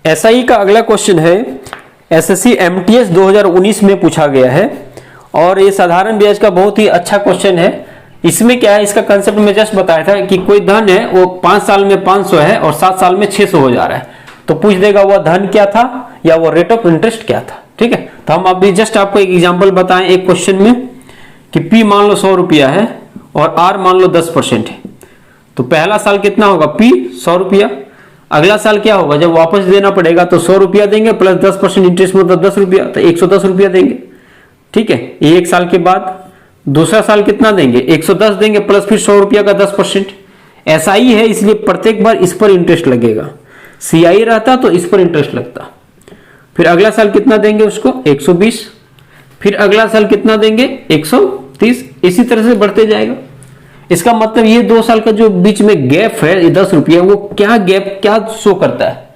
SI का अगला question है, एसएससी एमटीएस 2019 में पूछा गया है और ये साधारण ब्याज का बहुत ही अच्छा क्वेश्चन है। इसमें क्या है, इसका कंसेप्ट में जस्ट बताया था कि कोई धन है वो 5 साल में 500 है और 7 साल में 600 हो जा रहा है, तो पूछ देगा वह धन क्या था या वो रेट ऑफ इंटरेस्ट क्या था। ठीक है, तो हम अभी जस्ट आपको एक एग्जांपल बताएं एक क्वेश्चन में कि पी मान लो 100 रुपया है और आर मान लो 10% है, तो पहला साल कितना होगा, पी 100 रुपया। अगला साल क्या होगा, जब वापस देना पड़ेगा तो 100 रुपया देंगे प्लस 10% इंटरेस्ट मतलब 10 रुपया, तो 110 रुपया देंगे। ठीक है, एक साल के बाद दूसरा साल कितना देंगे, 110 देंगे प्लस फिर 100 रुपया का 10%। एसआई है इसलिए प्रत्येक बार इस पर इंटरेस्ट लगेगा, सीआई रहता तो इस पर इंटरेस्ट लगता। फिर अगला साल कितना देंगे उसको, 120, फिर अगला साल कितना देंगे, 130, इसी तरह से बढ़ते जाएगा। इसका मतलब ये 2 साल का जो बीच में गैप है, ये 10 रुपया, वो क्या गैप क्या शो करता है,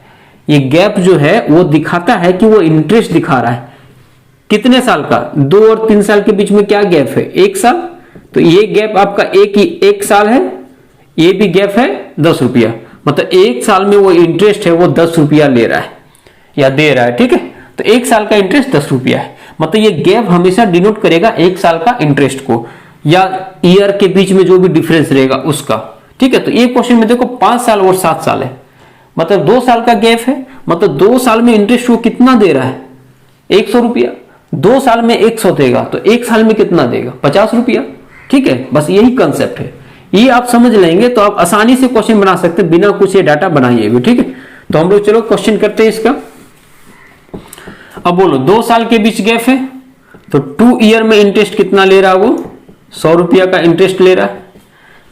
ये गैप जो है वो दिखाता है कि वो इंटरेस्ट दिखा रहा है। कितने साल का, 2 और 3 साल के बीच में क्या गैप है, 1 साल, तो ये गैप आपका एक साल है, ये भी गैप है 10 रुपया, मतलब 1 साल में वो इंटरेस्ट है वो 10 रुपया ले रहा है या दे रहा है। ठीक है, तो 1 साल का इंटरेस्ट 10 रुपया है, मतलब ये गैप हमेशा डिनोट करेगा 1 साल का इंटरेस्ट को या ईयर के बीच में जो भी डिफरेंस रहेगा उसका। ठीक है, तो ये क्वेश्चन में देखो 5 साल और 7 साल है, मतलब 2 साल का गैप है, मतलब 2 साल में इंटरेस्ट वो कितना दे रहा है, 100 रुपया। 2 साल में 100 देगा तो 1 साल में कितना देगा, 50 रुपया। ठीक है, बस यही कंसेप्ट है, ये आप समझ लेंगे तो आप आसानी से क्वेश्चन बना सकते हैं बिना कुछ ये डाटा बनाइए भी। ठीक है, तो हम लोग चलो क्वेश्चन करते हैं इसका। अब बोलो 2 साल के बीच गैप है, तो 2 ईयर में इंटरेस्ट कितना ले रहा है, वो 100 रुपया का इंटरेस्ट ले रहा है,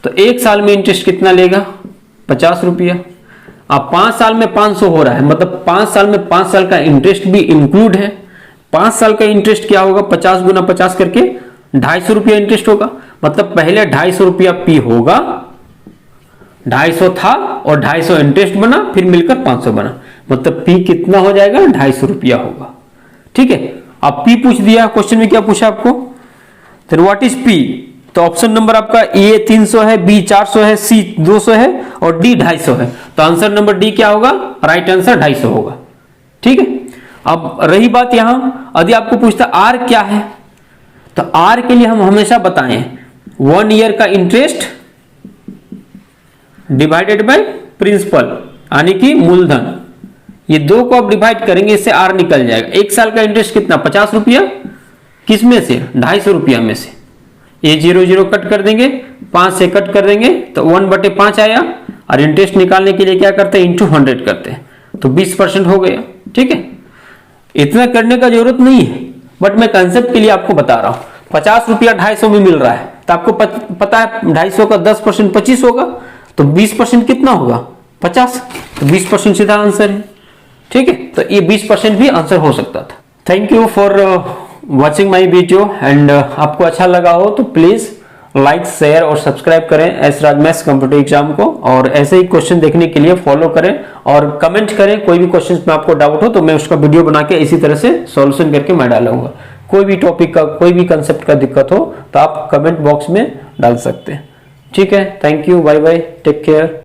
तो 1 साल में इंटरेस्ट कितना लेगा, 50 रुपया। अब 5 साल में 500 हो रहा है, मतलब 5 साल में 5 साल का इंटरेस्ट भी इंक्लूड है। 5 साल का इंटरेस्ट क्या होगा, 50 गुना 50 करके 250 रुपया इंटरेस्ट होगा, मतलब पहले 250 रुपया पी होगा, 250 था और 250 इंटरेस्ट बना, फिर मिलकर 500 बना, मतलब पी कितना हो जाएगा, 250 रुपया होगा। ठीक है, अब पी पूछ दिया, क्वेश्चन में क्या पूछा आपको, तो व्हाट इज पी, तो ऑप्शन नंबर आपका ए 300 है, बी 400 है, सी 200 है और डी 250 है, तो आंसर नंबर डी क्या होगा, राइट आंसर 250 होगा। ठीक है, अब रही बात यहां, यदि आपको पूछता आर क्या है, तो आर के लिए हम हमेशा बताएं 1 ईयर का इंटरेस्ट डिवाइडेड बाय प्रिंसिपल यानी कि मूलधन, ये 2 को आप डिवाइड करेंगे इससे आर निकल जाएगा। 1 साल का इंटरेस्ट कितना, 50 रुपया, किस में से, 250 रुपया में से, ये 0 कट कर देंगे, 5 से कट कर देंगे तो 1/5 आया, और इंटरेस्ट निकालने के लिए क्या करते हैं, इंटू 100 करते हैं, तो 20% हो गया। ठीक है, इतना करने का जरूरत नहीं है, बट मैं कंसेप्ट के लिए आपको बता रहा हूं। 50 रुपया 250 में मिल रहा है, तो आपको पता है 250 का 10% 25 होगा, तो 20% कितना होगा, 50, तो 20% सीधा आंसर है। ठीक है, तो ये 20% भी आंसर हो सकता था। Thank you for watching my video and आपको अच्छा लगा हो तो प्लीज लाइक शेयर और सब्सक्राइब करें एस राज मैथ्स कंप्यूटर एग्जाम को, और ऐसे ही क्वेश्चन देखने के लिए फॉलो करें और कमेंट करें। कोई भी क्वेश्चन में आपको डाउट हो तो मैं उसका वीडियो बना के इसी तरह से सॉल्यूशन करके मैं डालूंगा। कोई भी टॉपिक का, कोई भी कंसेप्ट का दिक्कत हो तो आप कमेंट बॉक्स में डाल सकते हैं। ठीक है, thank you, bye bye, take care.